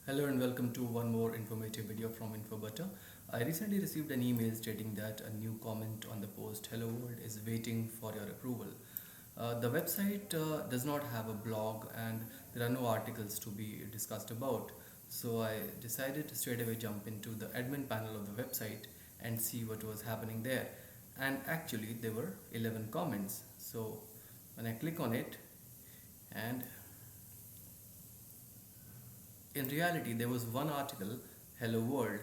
Hello and welcome to one more informative video from InfoButter. I recently received an email stating that a new comment on the post "Hello World" is waiting for your approval. The website does not have a blog and there are no articles to be discussed about. So I decided to straight away jump into the admin panel of the website and see what was happening there. And actually there were 11 comments. So when I click on it, and in reality there was one article, "Hello World,"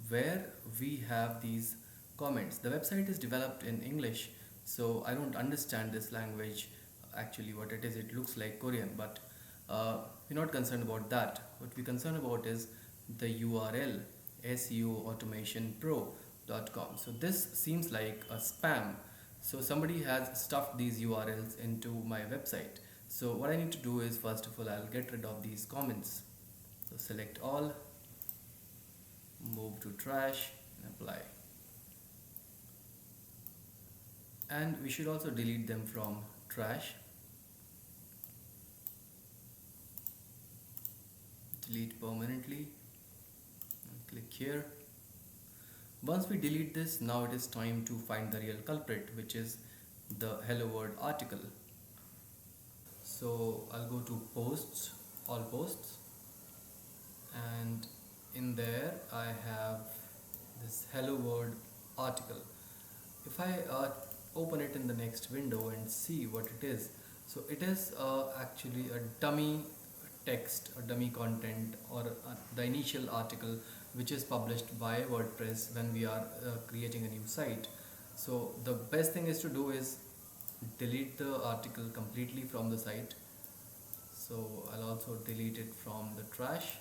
where we have these comments. The website is developed in English, so I don't understand this language. Actually what it is, it looks like Korean, but we're not concerned about that. What we're concerned about is the URL, seoautomationpro.com. So this seems like a spam. So somebody has stuffed these URLs into my website. So what I need to do is, first of all, I'll get rid of these comments. So select all, move to trash and apply. And we should also delete them from trash. Delete permanently and click here. Once we delete this, now it is time to find the real culprit, which is the Hello World article. So I'll go to posts, all posts, and in there I have this Hello World article. If I open it in the next window and see what it is, so it is actually a dummy text or dummy content, or the initial article which is published by WordPress when we are creating a new site. So the best thing is to do is delete the article completely from the site. So I'll also delete it from the trash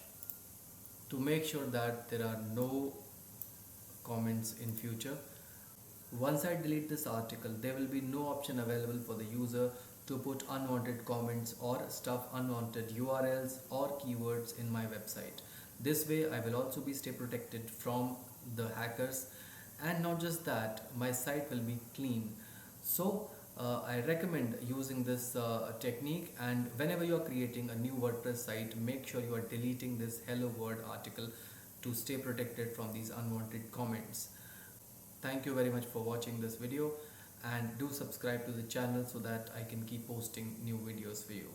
to make sure that there are no comments in future. Once I delete this article, there will be no option available for the user to put unwanted comments or stuff unwanted URLs or keywords in my website. This way I will also be stay protected from the hackers, and not just that, my site will be clean. So I recommend using this technique, and whenever you are creating a new WordPress site, make sure you are deleting this Hello World article to stay protected from these unwanted comments. Thank you very much for watching this video, and do subscribe to the channel so that I can keep posting new videos for you.